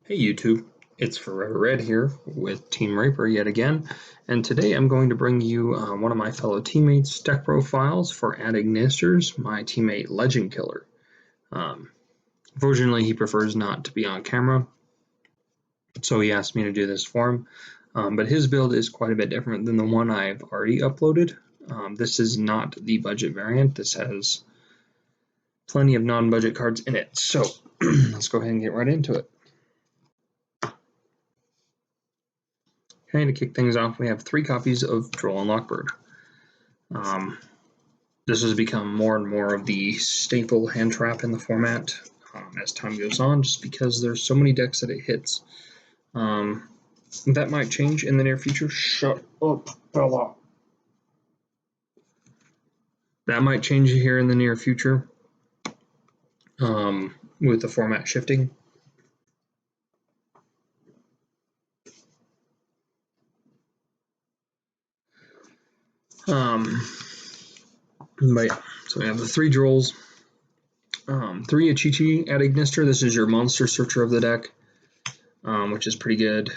Hey YouTube, it's Forever Red here with Team Raper yet again, and today I'm going to bring you one of my fellow teammates' deck profiles for Adignisters, my teammate Legend Killer. Unfortunately, he prefers not to be on camera, so he asked me to do this for him, but his build is quite a bit different than the one I've already uploaded. This is not the budget variant. This has plenty of non-budget cards in it, so let's go ahead and get right into it. Okay, to kick things off, we have 3 copies of Droll and Lockbird. This has become more and more of the staple hand trap in the format as time goes on, just because there's so many decks that it hits. That might change in the near future. Shut up, Bella. That might change here in the near future with the format shifting. But yeah, so we have the 3 Drolls, 3 Achichi Adignister. This is your monster searcher of the deck, which is pretty good.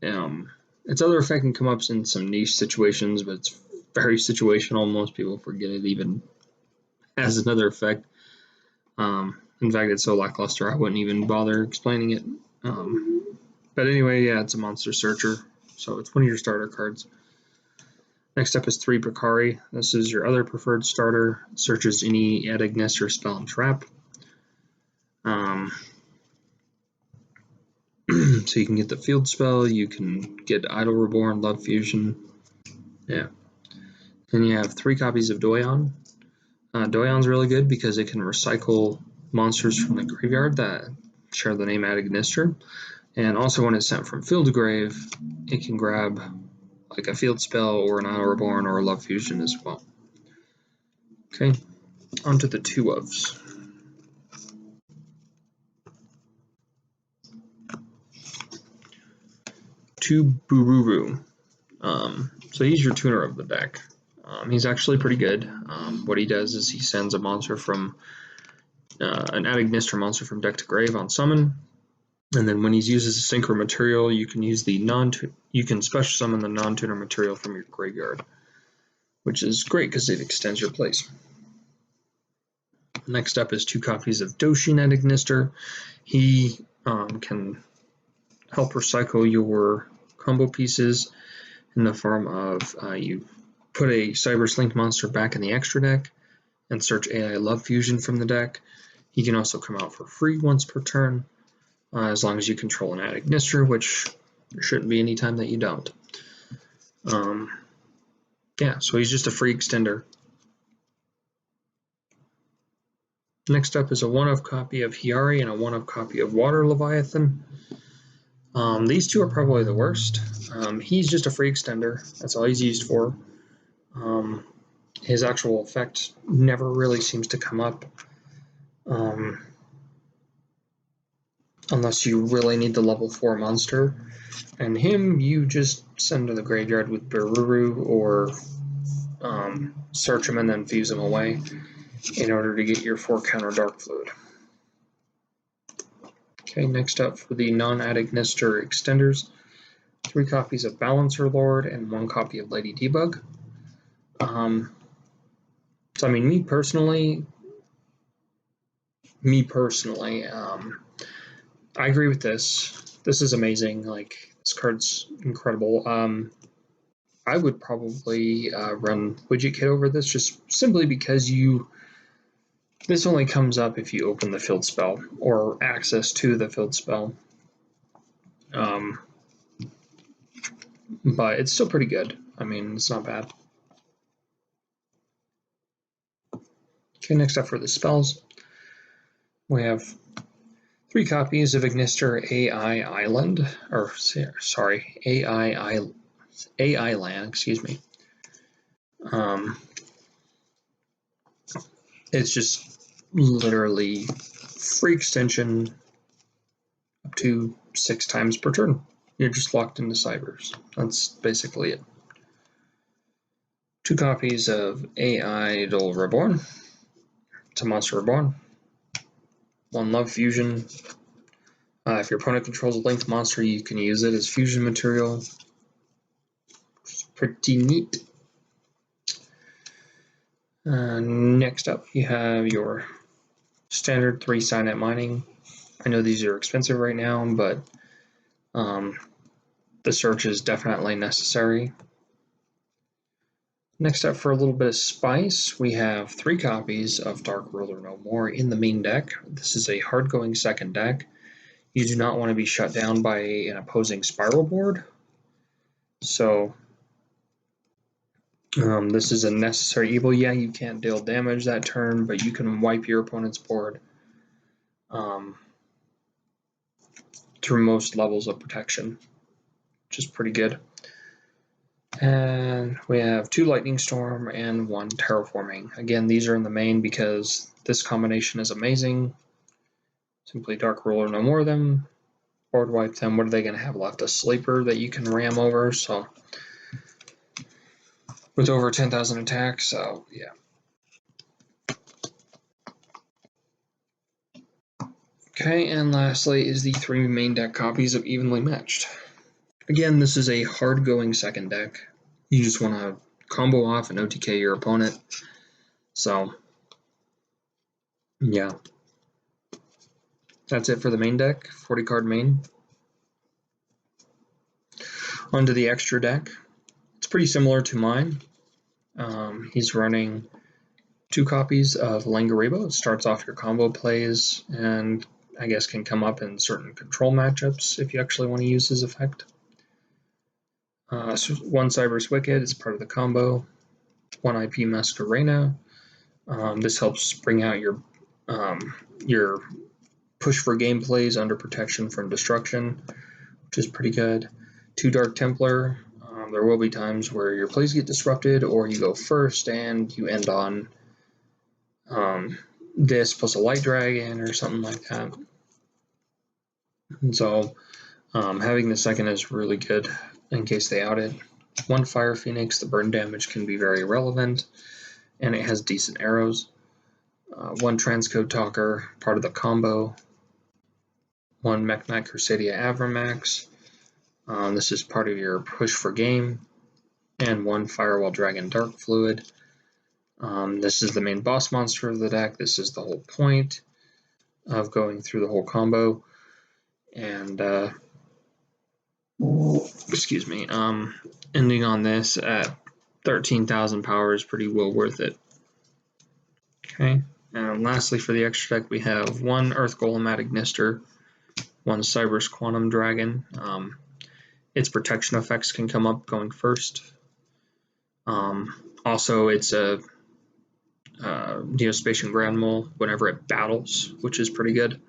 Its other effect can come up in some niche situations, but it's very situational. Most people forget it even has another effect. In fact, it's so lackluster I wouldn't even bother explaining it. But anyway, yeah, it's a monster searcher, so it's one of your starter cards. Next up is 3 Bakari. This is your other preferred starter. It searches any Adignister spell and trap. So you can get the field spell, you can get Idol Reborn, Love Fusion. Yeah. Then you have 3 copies of Doyon. Doyon's really good because it can recycle monsters from the graveyard that share the name Adignister. And also when it's sent from field to grave, it can grab like a field spell or an Idol Reborn or a Love Fusion as well. Okay, onto the 2 ofs. Two Bururu. So he's your tuner of the deck. He's actually pretty good. What he does is he sends a monster from an Adignister monster from deck to grave on summon, and then when he uses a synchro material, you can use the you can special summon the non-tuner material from your graveyard, which is great because it extends your place. Next up is 2 copies of Doshin Adignister. He can help recycle your combo pieces in the form of you put a Cyberslink monster back in the extra deck and search AI Love Fusion from the deck. He can also come out for free once per turn, as long as you control an Adignister, which there shouldn't be any time that you don't. Yeah, so he's just a free extender. Next up is a 1-of copy of Hiyari and a 1-of copy of Water Leviathan. These 2 are probably the worst. He's just a free extender. That's all he's used for. His actual effect never really seems to come up unless you really need the level 4 monster. And him, you just send to the graveyard with Bururu or search him and then fuse him away in order to get your 4 counter Dark Fluid. Okay, next up for the non-Adignister extenders, 3 copies of Balancer Lord and 1 copy of Lady Debug. So I mean, me personally, I agree with this. This is amazing. Like, this card's incredible. I would probably run Widget Kit over this, just simply because this only comes up if you open the field spell or access to the field spell. But it's still pretty good. I mean, it's not bad. Okay, next up for the spells, we have 3 copies of Ignister AI Island, or sorry, AI Land, excuse me. It's just literally free extension up to 6 times per turn. You're just locked into Cybers. That's basically it. 2 copies of AI Idol Reborn. It's a monster reborn. 1 Love Fusion. If your opponent controls a linked monster, you can use it as fusion material. Pretty neat. Next up, you have your standard 3 Cynet mining. I know these are expensive right now, but the search is definitely necessary. Next up, for a little bit of spice, we have 3 copies of Dark Ruler No More in the main deck. This is a hard-going second deck. You do not want to be shut down by an opposing spiral board. So this is a necessary evil. Yeah, you can't deal damage that turn, but you can wipe your opponent's board through most levels of protection, which is pretty good. And we have 2 Lightning Storm and 1 Terraforming. Again, these are in the main because this combination is amazing. Simply Dark Ruler No More them, board wipe them. What are they going to have left? A Sleeper that you can ram over, so with over 10,000 attacks, so yeah. Okay, and lastly is the 3 main deck copies of Evenly Matched. Again, this is a hard-going second deck. You just want to combo off and OTK your opponent. So, yeah. That's it for the main deck, 40-card main. Onto the extra deck. It's pretty similar to mine. He's running 2 copies of Langaribo. It starts off your combo plays and I guess can come up in certain control matchups if you actually want to use his effect. So 1 Cyberse Wicked is part of the combo. 1 IP Masquerena. This helps bring out your push for game plays under protection from destruction, which is pretty good. 2 Dark Templar. There will be times where your plays get disrupted or you go first and you end on this plus a Light Dragon or something like that. And so having the second is really good in case they out it. 1 Fire Phoenix, the burn damage can be very relevant, and it has decent arrows. 1 Transcode Talker, part of the combo. 1 Mechmac Crusadia Avramax. This is part of your push for game. And 1 Firewall Dragon Dark Fluid. This is the main boss monster of the deck. This is the whole point of going through the whole combo. And excuse me, ending on this at 13,000 power is pretty well worth it. Okay, and lastly for the extra deck we have 1 Earth Golem Adagnister, 1 Cyberse Quantum Dragon. Its protection effects can come up going first. Also, it's a Geospatian Grand Mole whenever it battles, which is pretty good.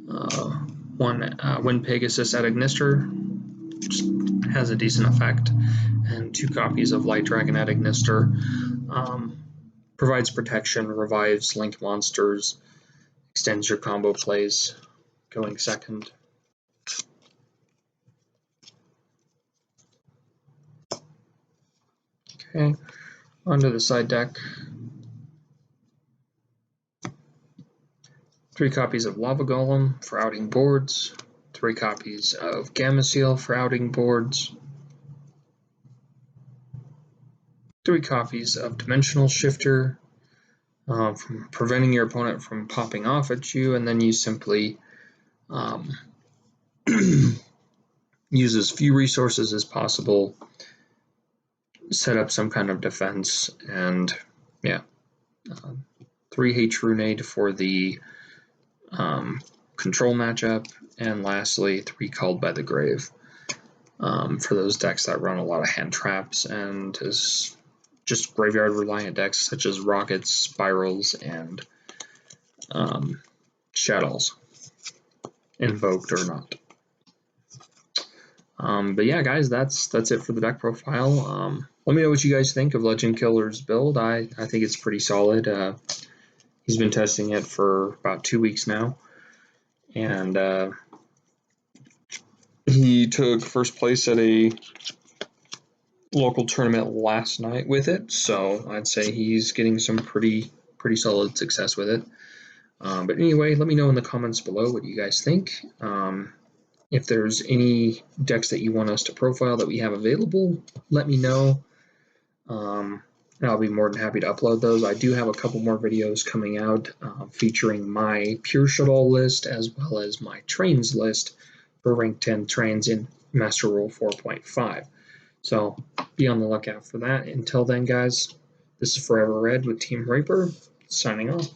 1 Wind Pegasus Adagnister, which has a decent effect, and 2 copies of Light Dragon Adagnister. Provides protection, revives link monsters, extends your combo plays going second. Okay, onto the side deck. 3 copies of Lava Golem for outing boards, 3 copies of Gameciel for outing boards, 3 copies of Dimensional Shifter, from preventing your opponent from popping off at you, and then you simply use as few resources as possible, set up some kind of defense, and yeah. 3 Haterunade for the control matchup, and lastly 3 Called by the Grave for those decks that run a lot of hand traps and is just graveyard reliant decks such as Rockets, Spirals, and Shadows, invoked or not. But yeah, guys, that's it for the deck profile. Let me know what you guys think of Legend Killer's build. I think it's pretty solid. He's been testing it for about 2 weeks now, and he took first place at a local tournament last night with it, so I'd say he's getting some pretty solid success with it. But anyway, let me know in the comments below what you guys think. If there's any decks that you want us to profile that we have available, let me know. And I'll be more than happy to upload those. I do have a couple more videos coming out featuring my Pure Shuttle list as well as my trains list for rank 10 trains in Master Rule 4.5. So be on the lookout for that. Until then, guys, this is Forever Red with Team Raper, signing off.